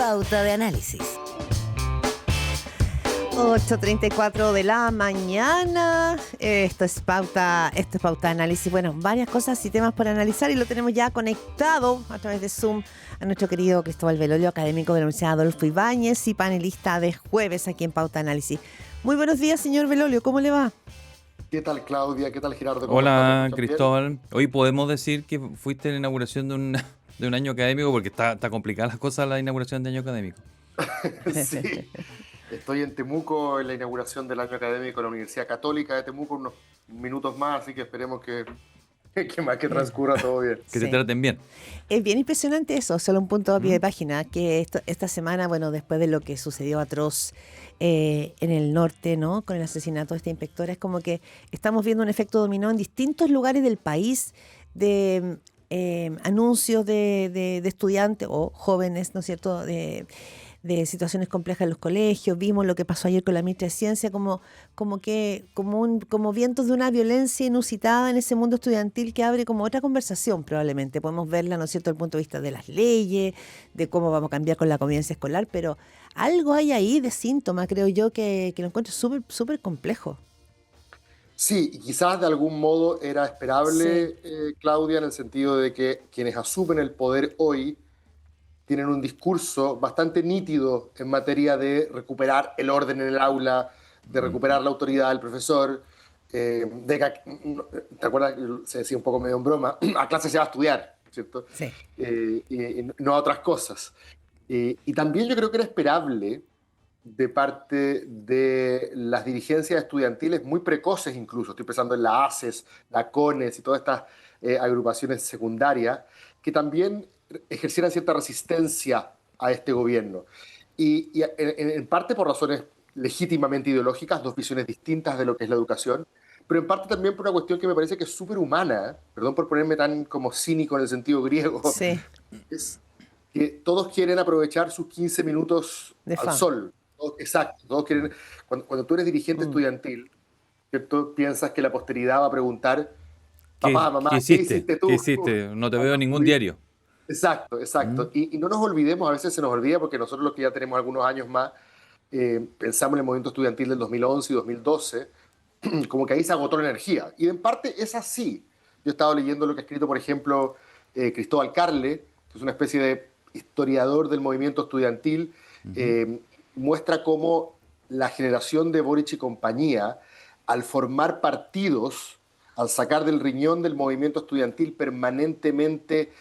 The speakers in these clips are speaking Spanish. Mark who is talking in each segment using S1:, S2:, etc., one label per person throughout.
S1: Pauta de Análisis. 8:34 de la mañana. Esto es Pauta de Análisis. Bueno, varias cosas y temas por analizar y lo tenemos ya conectado a través de Zoom a nuestro querido Cristóbal Belolio, académico de la Universidad Adolfo Ibáñez y panelista de jueves aquí en Pauta de Análisis. Muy buenos días, señor Belolio, ¿cómo le va?
S2: ¿Qué tal, Claudia? ¿Qué tal, Gerardo?
S3: Hola, Cristóbal. Hoy podemos decir que fuiste en la inauguración de un año académico, porque está complicada las cosas la inauguración de año académico.
S2: Sí, estoy en Temuco en la inauguración del año académico de la Universidad Católica de Temuco, unos minutos más, así que esperemos que transcurra todo bien.
S3: Que te traten bien.
S1: Es bien impresionante eso, solo un punto a pie de página, que esta semana, bueno, después de lo que sucedió atroz en el norte, ¿no? Con el asesinato de esta inspectora, es como que estamos viendo un efecto dominó en distintos lugares del país de anuncios de estudiantes o jóvenes, ¿no es cierto?, de situaciones complejas en los colegios. Vimos lo que pasó ayer con la ministra de Ciencia, como vientos de una violencia inusitada en ese mundo estudiantil que abre como otra conversación probablemente. Podemos verla, ¿no es cierto?, desde el punto de vista de las leyes, de cómo vamos a cambiar con la convivencia escolar, pero algo hay ahí de síntoma, creo yo, que lo encuentro súper, súper complejo.
S2: Sí, y quizás de algún modo era esperable,
S1: Sí.
S2: Claudia, en el sentido de que quienes asumen el poder hoy tienen un discurso bastante nítido en materia de recuperar el orden en el aula, de recuperar la autoridad del profesor, ¿te acuerdas? Se decía un poco medio en broma, a clase se va a estudiar, ¿cierto?
S1: Sí.
S2: Y no a otras cosas. Y también yo creo que era esperable de parte de las dirigencias estudiantiles muy precoces incluso, estoy pensando en la ACES, la CONES y todas estas agrupaciones secundarias, que también ejercieran cierta resistencia a este gobierno. Y en parte por razones legítimamente ideológicas, dos visiones distintas de lo que es la educación, pero en parte también por una cuestión que me parece que es súper humana, perdón por ponerme tan como cínico en el sentido griego,
S1: Sí,
S2: es que todos quieren aprovechar sus 15 minutos
S1: de
S2: al
S1: fan.
S2: sol. Exacto, todos quieren. Cuando tú eres dirigente estudiantil, ¿cierto? Piensas que la posteridad va a preguntar, papá,
S3: ¿Qué
S2: mamá, ¿qué
S3: hiciste?
S2: hiciste
S3: ¿Qué
S2: tú?
S3: hiciste? No te veo en
S2: Cuando
S3: ningún diario.
S2: Exacto, exacto. Y no nos olvidemos, a veces se nos olvida porque nosotros los que ya tenemos algunos años más, pensamos en el movimiento estudiantil del 2011 y 2012, como que ahí se agotó la energía. Y en parte es así. Yo he estado leyendo lo que ha escrito, por ejemplo, Cristóbal Carle, que es una especie de historiador del movimiento estudiantil, eh, muestra cómo la generación de Boric y compañía, al formar partidos, al sacar del riñón del movimiento estudiantil permanentemente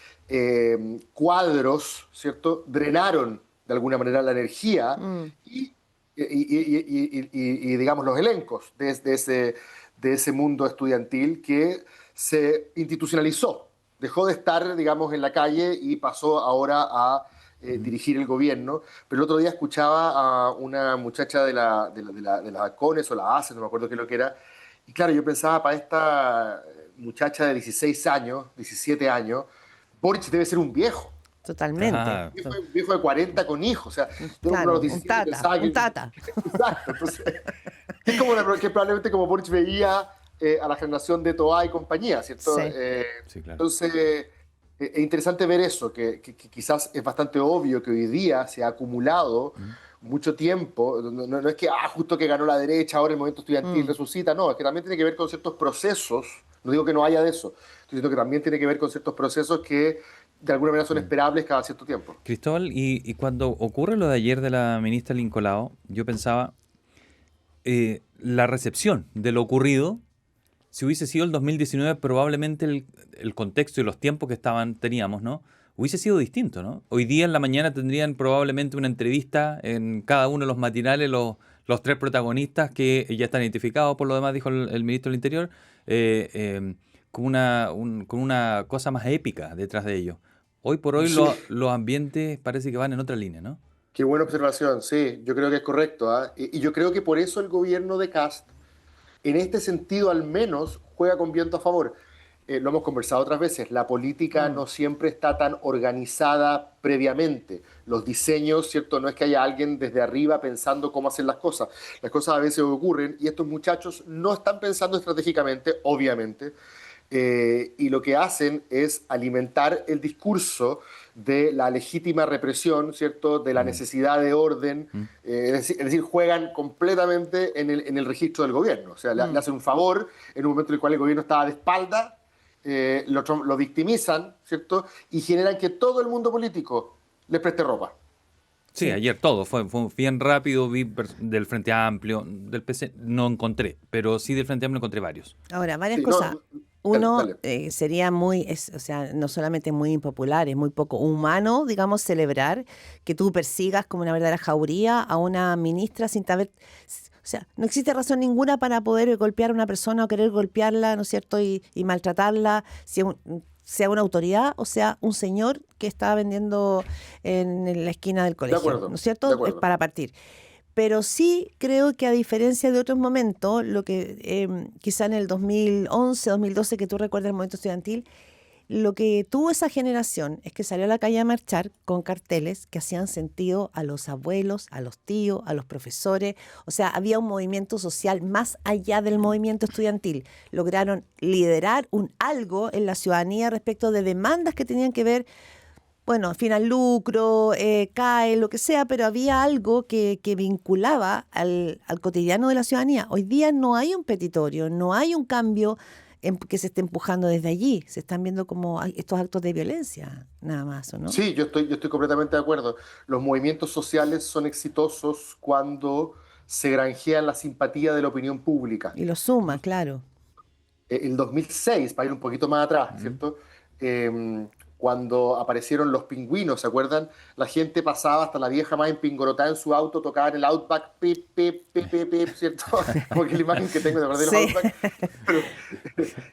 S2: cuadros, ¿cierto? Drenaron de alguna manera la energía
S1: Mm.
S2: y, digamos, los elencos de ese mundo estudiantil que se institucionalizó. Dejó de estar, digamos, en la calle y pasó ahora a dirigir el gobierno. Pero el otro día escuchaba a una muchacha de la CONES o la ACE, no me acuerdo qué es lo que era. Y claro, yo pensaba, para esta muchacha de 16 años, 17 años, Boric debe ser un viejo.
S1: Totalmente.
S2: Un viejo de 40 con hijos. O sea, yo a los
S1: Claro, un
S2: 17
S1: tata,
S2: pensaba
S1: un
S2: que...
S1: tata.
S2: Exacto. Entonces, es como que probablemente como Boric veía a la generación de Toá y compañía, ¿cierto?
S1: Sí.
S3: Sí, claro.
S2: Entonces, es interesante ver eso, que quizás es bastante obvio que hoy día se ha acumulado mucho tiempo. No es que justo que ganó la derecha, ahora el movimiento estudiantil
S1: Mm.
S2: resucita, no, es que también tiene que ver con ciertos procesos. No digo que no haya de eso, estoy diciendo que también tiene que ver con ciertos procesos que de alguna manera son esperables cada cierto tiempo.
S3: Cristóbal, y cuando ocurre lo de ayer de la ministra Lincolao, yo pensaba, la recepción de lo ocurrido, si hubiese sido el 2019, probablemente el contexto y los tiempos que teníamos, ¿no? Hubiese sido distinto, ¿no? Hoy día en la mañana tendrían probablemente una entrevista en cada uno de los matinales, los tres protagonistas que ya están identificados, por lo demás dijo el ministro del Interior, con una cosa más épica detrás de ellos. Hoy por hoy
S2: Sí.
S3: los ambientes parece que van en otra línea, ¿no?
S2: Qué buena observación, sí, yo creo que es correcto. Y yo creo que por eso el gobierno de Kast, en este sentido al menos, juega con viento a favor. Lo hemos conversado otras veces, la política
S1: Mm.
S2: no siempre está tan organizada previamente. Los diseños, ¿cierto? No es que haya alguien desde arriba pensando cómo hacer las cosas. Las cosas a veces ocurren y estos muchachos no están pensando estratégicamente, obviamente, y lo que hacen es alimentar el discurso de la legítima represión, ¿cierto? De la necesidad de orden, es decir, juegan completamente en el registro del gobierno. O sea, le hacen un favor en un momento en el cual el gobierno estaba de espalda, lo victimizan, ¿cierto? Y generan que todo el mundo político les preste ropa.
S3: Sí,
S1: Sí.
S3: ayer todo fue bien rápido, vi del Frente Amplio, del PC no encontré, pero sí del Frente Amplio encontré varios.
S1: Ahora, varias
S2: Sí,
S1: cosas.
S2: no, dale,
S1: Uno,
S2: dale.
S1: sería muy, o sea, no solamente muy impopular, es muy poco humano, digamos, celebrar que tú persigas como una verdadera jauría a una ministra sin saber, o sea, no existe razón ninguna para poder golpear a una persona o querer golpearla, ¿no es cierto? Y maltratarla, sea una autoridad o sea un señor que está vendiendo en la esquina del
S2: De
S1: colegio, ¿no
S2: acuerdo,
S1: es
S2: de
S1: cierto? Es
S2: acuerdo.
S1: para partir. Pero sí creo que a diferencia de otros momentos, lo que quizá en el 2011, 2012, que tú recuerdas el movimiento estudiantil, lo que tuvo esa generación es que salió a la calle a marchar con carteles que hacían sentido a los abuelos, a los tíos, a los profesores. O sea, había un movimiento social más allá del movimiento estudiantil. Lograron liderar un algo en la ciudadanía respecto de demandas que tenían que ver, bueno, fin al lucro, CAE, lo que sea, pero había algo que vinculaba al cotidiano de la ciudadanía. Hoy día no hay un petitorio, no hay un cambio que se esté empujando desde allí. Se están viendo como estos actos de violencia, nada más, ¿o no?
S2: Sí, yo estoy completamente de acuerdo. Los movimientos sociales son exitosos cuando se granjean la simpatía de la opinión pública.
S1: Y lo suma, claro.
S2: El 2006, para ir un poquito más atrás,
S3: Mm.
S2: ¿cierto? Cuando aparecieron los pingüinos, ¿se acuerdan? La gente pasaba hasta la vieja más empingorotada en su auto, tocaba en el Outback, pip, pip, pip, pip, pip, ¿cierto? Como que la imagen que tengo de verdad de los
S1: Sí.
S2: Outback, pero,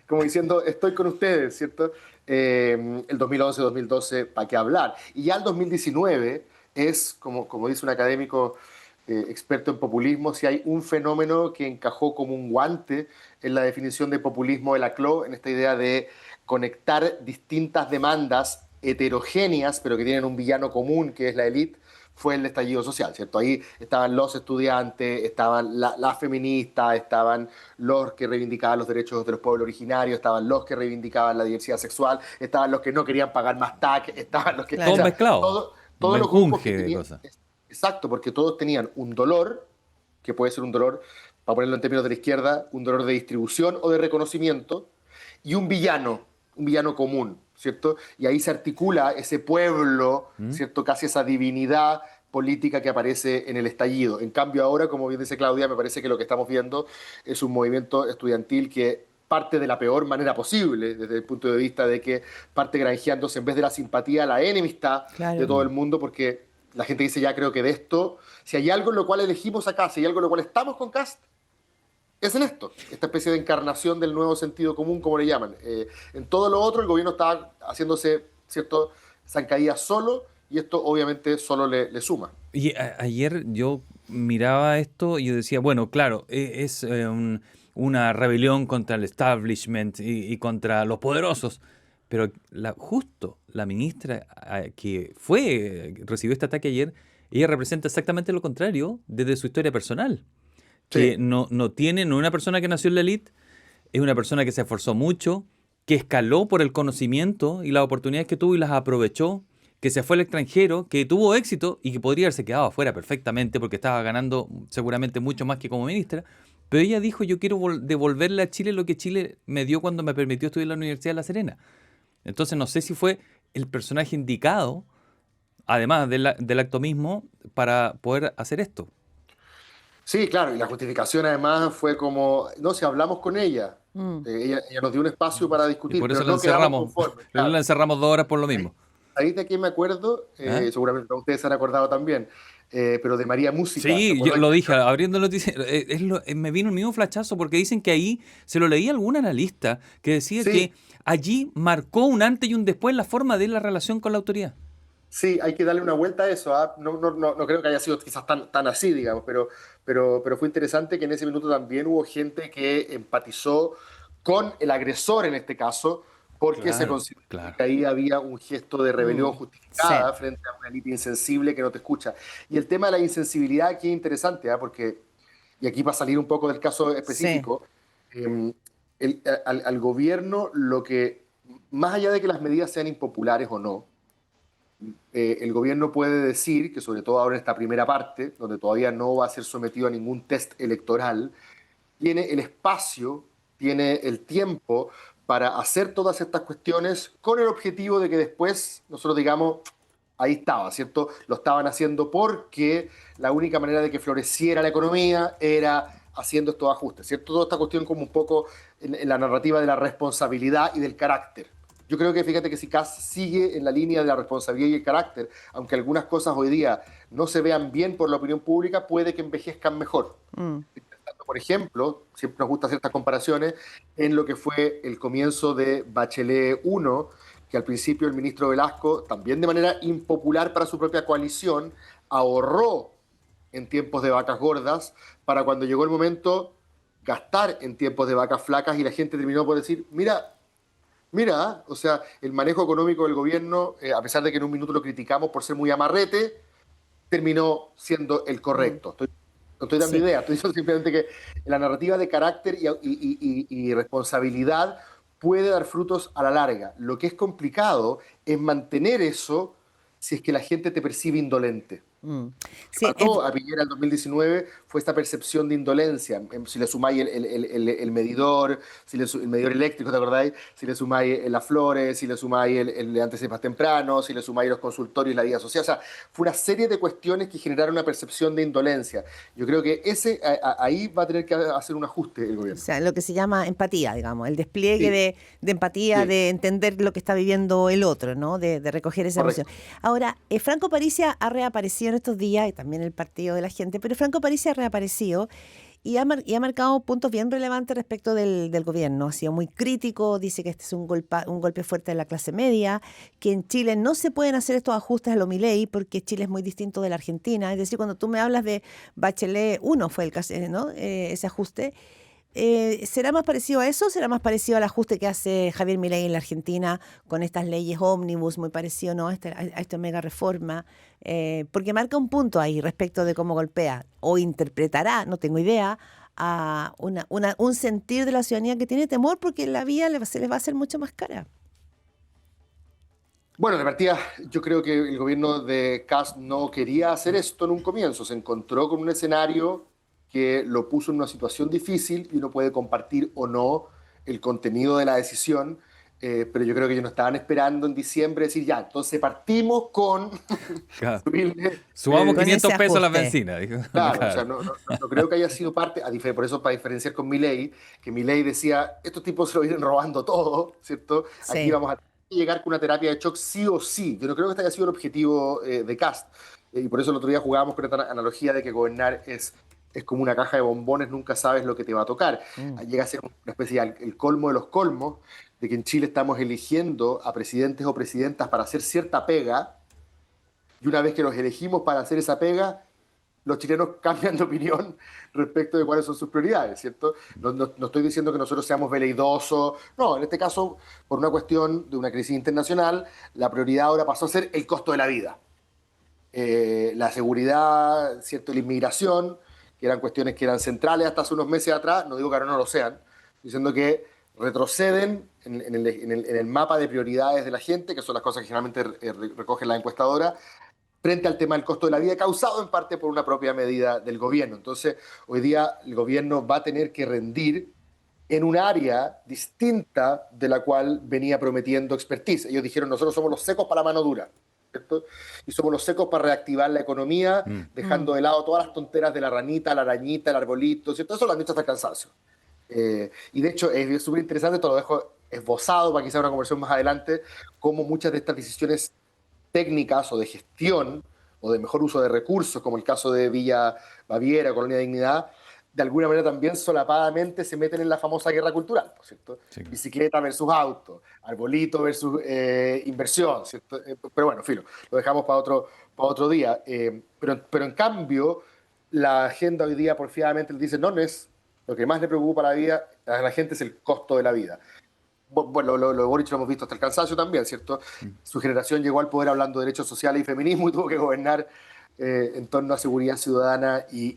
S2: como diciendo, estoy con ustedes, ¿cierto? El 2011, 2012, ¿para qué hablar? Y ya el 2019 es, como dice un académico experto en populismo, si hay un fenómeno que encajó como un guante en la definición de populismo de Laclau, en esta idea de conectar distintas demandas heterogéneas, pero que tienen un villano común, que es la élite, fue el estallido social, ¿cierto? Ahí estaban los estudiantes, estaban las feministas, estaban los que reivindicaban los derechos de los pueblos originarios, estaban los que reivindicaban la diversidad sexual, estaban los que no querían pagar más TAC, estaban los que... O
S3: Todo
S1: Claro.
S2: sea,
S3: mezclado, un
S2: todos los grupos que
S3: menjunje de
S2: tenían...
S3: cosas.
S2: Exacto, porque todos tenían un dolor, que puede ser un dolor, para ponerlo en términos de la izquierda, un dolor de distribución o de reconocimiento, y un villano común, ¿cierto? Y ahí se articula ese pueblo,
S3: ¿Mm?
S2: ¿cierto? Casi esa divinidad política que aparece en el estallido. En cambio ahora, como bien dice Claudia, me parece que lo que estamos viendo es un movimiento estudiantil que parte de la peor manera posible, desde el punto de vista de que parte granjeándose en vez de la simpatía, la enemistad de
S1: Claro.
S2: todo el mundo, porque la gente dice ya creo que de esto, si hay algo en lo cual elegimos acá, si hay algo en lo cual estamos con Cast, es en esto, esta especie de encarnación del nuevo sentido común, como le llaman. En todo lo otro, el gobierno está haciéndose, ¿cierto?, zancadillas solo, y esto obviamente solo le suma.
S3: Y ayer yo miraba esto y yo decía, bueno, claro, es una rebelión contra el establishment y contra los poderosos, pero justo la ministra que recibió este ataque ayer, ella representa exactamente lo contrario desde su historia personal, que
S2: Sí,
S3: no tiene, no es una persona que nació en la élite, es una persona que se esforzó mucho, que escaló por el conocimiento y las oportunidades que tuvo y las aprovechó, que se fue al extranjero, que tuvo éxito y que podría haberse quedado afuera perfectamente porque estaba ganando seguramente mucho más que como ministra. Pero ella dijo, yo quiero devolverle a Chile lo que Chile me dio cuando me permitió estudiar en la Universidad de La Serena. Entonces no sé si fue el personaje indicado, además del acto mismo, para poder hacer esto.
S2: sí, claro, y la justificación además fue como, no, si hablamos con ella,
S1: Mm.
S2: ella nos dio un espacio para
S3: Y
S2: discutir,
S3: por eso
S2: pero
S3: la
S2: no quedamos
S3: encerramos.
S2: conformes,
S3: La
S2: claro.
S3: encerramos 2 horas por lo mismo.
S2: Ahí de quién me acuerdo,
S3: ¿Ah?
S2: seguramente ustedes se han acordado también, pero de María Música, ¿se
S3: Sí, yo
S2: acuerdan?
S3: lo dije, abriendo noticias, me vino el mismo flachazo porque dicen que ahí, se lo leí a algún analista, que decía
S2: Sí,
S3: que allí marcó un antes y un después en la forma de la relación con la autoridad.
S2: sí, hay que darle una vuelta a eso. ¿Ah? No creo que haya sido quizás tan así, digamos, pero fue interesante que en ese minuto también hubo gente que empatizó con el agresor en este caso, porque se
S3: Claro,
S2: consideró
S3: claro.
S2: que ahí había un gesto de rebelión
S1: Mm. Sí.
S2: justificada frente a una élite insensible que no te escucha. Y el tema de la insensibilidad aquí es interesante, ¿ah? Porque, y aquí va a salir un poco del caso
S1: Sí.
S2: específico, eh, al gobierno lo que, más allá de que las medidas sean impopulares o no, el gobierno puede decir que, sobre todo ahora en esta primera parte, donde todavía no va a ser sometido a ningún test electoral, tiene el espacio, tiene el tiempo para hacer todas estas cuestiones con el objetivo de que después nosotros digamos, ahí estaba, ¿cierto? Lo estaban haciendo porque la única manera de que floreciera la economía era haciendo estos ajustes, ¿cierto? Toda esta cuestión como un poco en la narrativa de la responsabilidad y del carácter. Yo creo que fíjate que si Kass sigue en la línea de la responsabilidad y el carácter, aunque algunas cosas hoy día no se vean bien por la opinión pública, puede que envejezcan mejor.
S1: Mm.
S2: Por ejemplo, siempre nos gusta hacer estas comparaciones en lo que fue el comienzo de Bachelet 1, que al principio el ministro Velasco, también de manera impopular para su propia coalición, ahorró en tiempos de vacas gordas para cuando llegó el momento gastar en tiempos de vacas flacas y la gente terminó por decir, mira, mira, o sea, el manejo económico del gobierno, a pesar de que en un minuto lo criticamos por ser muy amarrete, terminó siendo el
S1: Mm.
S2: correcto. No estoy dando
S1: Sí.
S2: idea, estoy diciendo simplemente que la narrativa de carácter y responsabilidad puede dar frutos a la larga. Lo que es complicado es mantener eso si es que la gente te percibe indolente.
S1: Mm. Sí,
S2: Mató a Piñera en 2019 fue esta percepción de indolencia. Si le sumáis el medidor, el medidor eléctrico, ¿te acordáis? Si le sumáis las flores, si le sumáis el levántese más temprano, si le sumáis los consultorios y la vida social. O sea, fue una serie de cuestiones que generaron una percepción de indolencia. Yo creo que ahí va a tener que hacer un ajuste el
S1: o
S2: gobierno.
S1: sea, lo que se llama empatía, digamos, el despliegue
S2: Sí,
S1: de empatía,
S2: sí,
S1: de entender lo que está viviendo el otro, ¿no? De recoger esa emoción.
S2: correcto.
S1: Ahora, Franco Parisi ha reaparecido en estos días, y también el Partido de la Gente, pero Franco Parisi ha reaparecido y ha marcado puntos bien relevantes respecto del gobierno. Ha sido muy crítico, dice que este es un golpe fuerte de la clase media, que en Chile no se pueden hacer estos ajustes a lo Milei porque Chile es muy distinto de la Argentina. Es decir, cuando tú me hablas de Bachelet uno fue el caso, ¿no? Ese ajuste. ¿Será más parecido a eso o será más parecido al ajuste que hace Javier Milei en la Argentina con estas leyes ómnibus, muy parecido, ¿no? A esta mega reforma? Porque marca un punto ahí respecto de cómo golpea o interpretará, no tengo idea, a un sentir de la ciudadanía que tiene temor porque la vía se les va a hacer mucho más cara.
S2: Bueno, de partida, yo creo que el gobierno de Kast no quería hacer esto en un comienzo. Se encontró con un escenario que lo puso en una situación difícil y uno puede compartir o no el contenido de la decisión, pero yo creo que ellos no estaban esperando en diciembre decir, ya, entonces partimos con
S3: Claro.
S2: subirle,
S3: Subamos
S1: Con ese
S3: 500 pesos a la
S1: ajuste.
S3: benzina, dijo.
S2: claro, o sea,
S3: Claro.
S2: no creo que haya sido parte, por eso para diferenciar con Milei, que Milei decía, estos tipos se lo vienen robando todo, ¿cierto? Aquí
S1: Sí.
S2: vamos a llegar con una terapia de shock sí o sí. Yo no creo que este haya sido el objetivo de Kast. Y por eso el otro día jugábamos con esta analogía de que gobernar es como una caja de bombones, nunca sabes lo que te va a tocar.
S1: Mm.
S2: Llega a ser una especie de el colmo de los colmos, de que en Chile estamos eligiendo a presidentes o presidentas para hacer cierta pega, y una vez que los elegimos para hacer esa pega, los chilenos cambian de opinión respecto de cuáles son sus prioridades, ¿cierto? No estoy diciendo que nosotros seamos veleidosos, no, en este caso, por una cuestión de una crisis internacional, la prioridad ahora pasó a ser el costo de la vida. La seguridad, ¿cierto? La inmigración, que eran cuestiones que eran centrales hasta hace unos meses atrás, no digo que ahora no lo sean, diciendo que retroceden en el mapa de prioridades de la gente, que son las cosas que generalmente recogen la encuestadora, frente al tema del costo de la vida, causado en parte por una propia medida del gobierno. Entonces, hoy día el gobierno va a tener que rendir en un área distinta de la cual venía prometiendo expertise. Ellos dijeron, nosotros somos los secos para la mano dura, ¿cierto? Y somos los secos para reactivar la economía,
S3: Mm.
S1: Mm.
S2: dejando de lado todas las tonteras de la ranita, la arañita, el arbolito, ¿cierto? Eso lo han dicho hasta el cansancio. Y de hecho es súper interesante, esto lo dejo esbozado para quizá una conversación más adelante, cómo muchas de estas decisiones técnicas o de gestión o de mejor uso de recursos, como el caso de Villa Baviera, Colonia Dignidad, de alguna manera también solapadamente se meten en la famosa guerra cultural, ¿no es cierto?
S3: Sí.
S2: Bicicleta versus auto, arbolito versus inversión, ¿cierto? Pero bueno, filo, lo dejamos para otro día. Pero en cambio, la agenda hoy día porfiadamente le dice, no es lo que más le preocupa a la gente es el costo de la vida. Bueno, lo de Boric lo hemos visto hasta el cansancio también, ¿cierto? Su generación llegó al poder hablando de derechos sociales y feminismo y tuvo que gobernar en torno a seguridad ciudadana y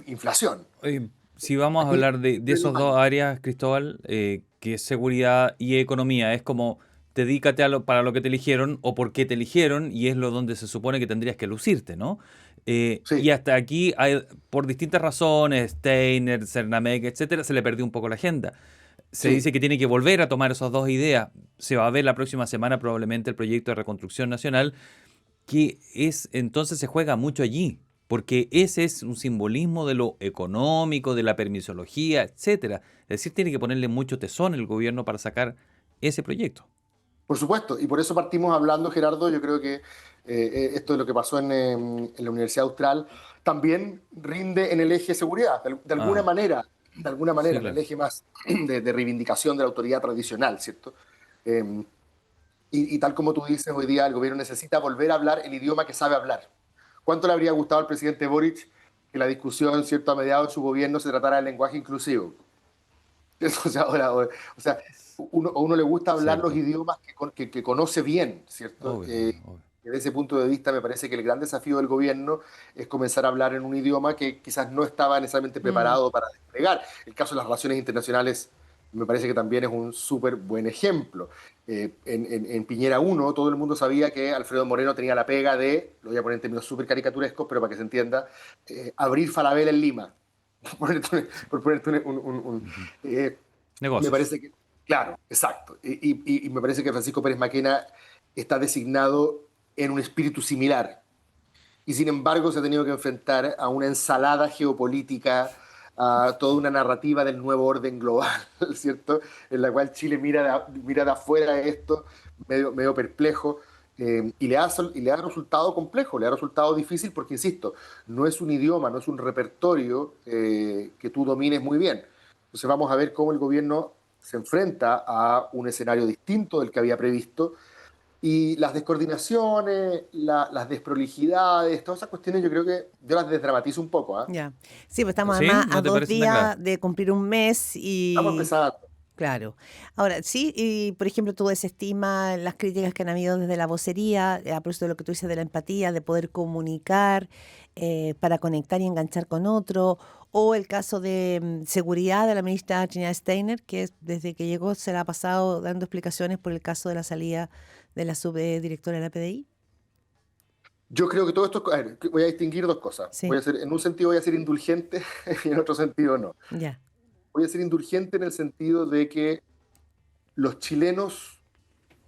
S2: inflación.
S3: Oye, si vamos a
S2: Aquí,
S3: hablar de esos dos áreas, Cristóbal, que es seguridad y economía, es como dedícate para lo que te eligieron o por qué te eligieron, y es lo donde se supone que tendrías que lucirte, ¿no? Y
S2: Sí,
S3: hasta aquí, por distintas razones, Steiner, Cernamec, etcétera, se le perdió un poco la agenda. Se
S2: sí.
S3: dice que tiene que volver a tomar esas dos ideas. Se va a ver la próxima semana probablemente el proyecto de reconstrucción nacional, que es, entonces se juega mucho allí, porque ese es un simbolismo de lo económico, de la permisología, etcétera. Es decir, tiene que ponerle mucho tesón el gobierno para sacar ese proyecto.
S2: Por supuesto, y por eso partimos hablando, Gerardo, yo creo que esto de lo que pasó en la Universidad Austral también rinde en el eje de seguridad,
S3: Ah,
S2: de alguna
S3: sí,
S2: manera, en el
S3: claro.
S2: eje más de reivindicación de la autoridad tradicional, ¿cierto? Eh, y tal como tú dices, hoy día el gobierno necesita volver a hablar el idioma que sabe hablar. ¿Cuánto le habría gustado al presidente Boric que la discusión, ¿cierto?, a mediados de su gobierno se tratara del lenguaje inclusivo? O sea, o sea, a uno le gusta hablar los
S3: Cierto.
S2: idiomas que conoce bien, ¿cierto?
S3: Obvio, obvio.
S2: Y desde ese punto de vista me parece que el gran desafío del gobierno es comenzar a hablar en un idioma que quizás no estaba necesariamente
S1: Mm,
S2: preparado para desplegar. El caso de las relaciones internacionales me parece que también es un súper buen ejemplo. En Piñera 1 todo el mundo sabía que Alfredo Moreno tenía la pega de, lo voy a poner en términos súper caricaturescos, pero para que se entienda, abrir Falabella en Lima. Por ponerte
S3: Ujú.
S2: eh, me
S3: Negocios.
S2: parece que, claro, exacto. Y me parece que Francisco Pérez Maquena está designado en un espíritu similar. Y sin embargo se ha tenido que enfrentar a una ensalada geopolítica, a toda una narrativa del nuevo orden global, ¿cierto? En la cual Chile mira de afuera esto, medio perplejo. Y le ha resultado complejo, le ha resultado difícil porque, insisto, no es un idioma, no es un repertorio que tú domines muy bien. Entonces vamos a ver cómo el gobierno se enfrenta a un escenario distinto del que había previsto y las descoordinaciones, las desprolijidades, todas esas cuestiones yo creo que yo las desdramatizo un poco, ¿ah?
S1: ya. Sí, pues estamos
S3: ¿Sí?
S1: además a
S3: ¿No te
S1: dos
S3: parecen tan graves?
S1: días de cumplir un mes
S2: Estamos
S1: y
S2: empezando.
S1: claro. Ahora, sí, y por ejemplo, tú desestimas las críticas que han habido desde la vocería, a propósito de lo que tú dices de la empatía, de poder comunicar para conectar y enganchar con otro, o el caso de seguridad de la ministra Trinidad Steiner, que desde que llegó se la ha pasado dando explicaciones por el caso de la salida de la subdirectora de la PDI.
S2: Yo creo que todo esto, a ver, voy a distinguir dos cosas.
S1: Sí,
S2: En un sentido voy a ser indulgente y en otro sentido no.
S1: ya.
S2: Voy a ser indulgente en el sentido de que los chilenos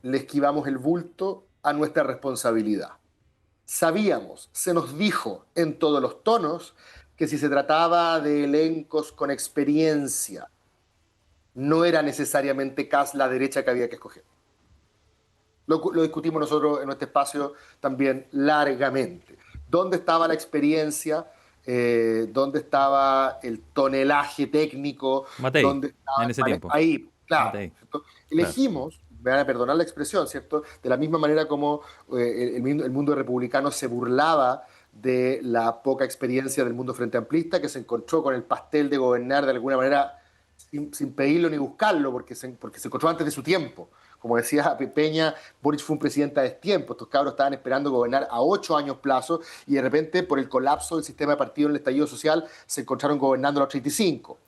S2: le esquivamos el bulto a nuestra responsabilidad. Sabíamos, se nos dijo en todos los tonos que si se trataba de elencos con experiencia, no era necesariamente CAS la derecha que había que escoger. Lo discutimos nosotros en nuestro espacio también largamente. ¿Dónde estaba la experiencia? ¿Dónde estaba el tonelaje técnico?
S3: Matei,
S2: ¿Dónde estaba
S3: en
S2: el
S3: ese
S2: manejo?
S3: tiempo.
S2: Ahí, claro,
S3: Matei,
S2: ¿cierto?
S3: claro.
S2: Elegimos, me van a perdonar la expresión, ¿cierto? De la misma manera como el mundo republicano se burlaba de la poca experiencia del mundo frente amplista, que se encontró con el pastel de gobernar de alguna manera sin pedirlo ni buscarlo, porque se encontró antes de su tiempo. Como decía Peña, Boric fue un presidente a destiempo. Estos cabros estaban esperando gobernar a 8 años plazo y de repente, por el colapso del sistema de partido en el estallido social, se encontraron gobernando a los 35.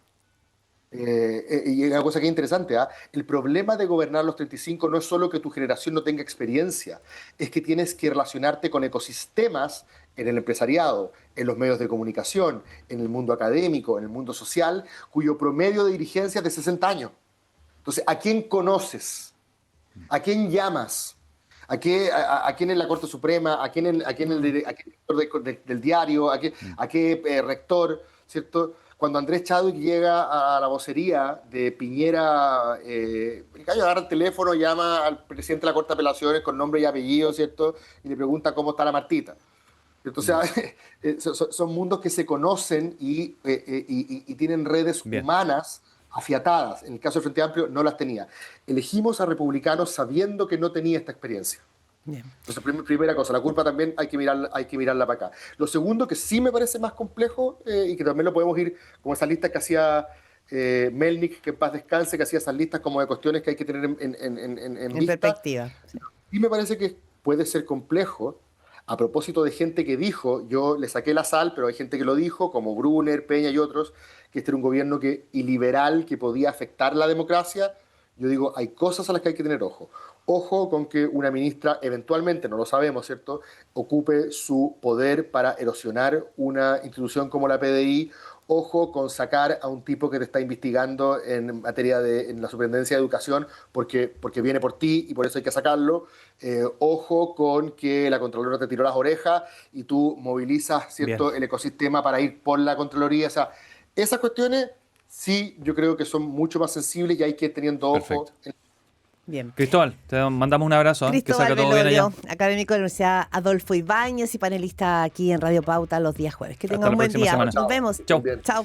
S2: Y es una cosa que es interesante, ¿ah? El problema de gobernar a los 35 no es solo que tu generación no tenga experiencia, es que tienes que relacionarte con ecosistemas en el empresariado, en los medios de comunicación, en el mundo académico, en el mundo social, cuyo promedio de dirigencia es de 60 años. Entonces, ¿a quién conoces? ¿A quién llamas? ¿A quién en la Corte Suprema?
S1: Mm,
S2: ¿A quién director del diario?
S3: Mm.
S2: ¿A qué rector? ¿Cierto? Cuando Andrés Chadwick llega a la vocería de Piñera, el gallo agarra el teléfono, llama al presidente de la Corte de Apelaciones con nombre y apellido, ¿cierto? Y le pregunta cómo está la Martita. ¿Cierto? O
S3: Mm.
S2: sea, son mundos que se conocen y tienen redes
S3: Bien.
S2: humanas afiatadas. En el caso del Frente Amplio no las tenía. Elegimos a republicanos sabiendo que no tenía esta experiencia.
S1: bien.
S2: Entonces, primera cosa, la culpa también hay que mirarla para acá. Lo segundo que sí me parece más complejo y que también lo podemos ir como esas listas que hacía Melnik, que en paz descanse, que hacía esas listas como de cuestiones que hay que tener en
S1: En
S2: vista.
S1: perspectiva. Sí.
S2: Y me parece que puede ser complejo a propósito de gente que dijo, yo le saqué la sal, pero hay gente que lo dijo, como Brunner, Peña y otros, que este era un gobierno iliberal que podía afectar la democracia. Yo digo, hay cosas a las que hay que tener ojo. Ojo con que una ministra eventualmente, no lo sabemos, ¿cierto?, ocupe su poder para erosionar una institución como la PDI. Ojo con sacar a un tipo que te está investigando en materia en la Superintendencia de Educación porque viene por ti y por eso hay que sacarlo. Ojo con que la Contralora te tiró las orejas y tú movilizas,
S3: Bien,
S2: ¿cierto?, el ecosistema para ir por la Contraloría. O sea, esas cuestiones sí yo creo que son mucho más sensibles y hay que ir teniendo ojo.
S3: perfecto.
S1: Bien.
S3: Cristóbal, te mandamos un abrazo, ¿eh? Que
S1: Cristóbal
S3: salga todo bien allá.
S1: Belolio, académico de la Universidad Adolfo Ibáñez y panelista aquí en Radio Pauta los días jueves. Que
S3: Hasta
S1: tenga un
S3: la
S1: buen
S3: próxima
S1: día.
S3: semana.
S1: Nos vemos.
S3: Chau.
S2: Bien.
S1: Chao.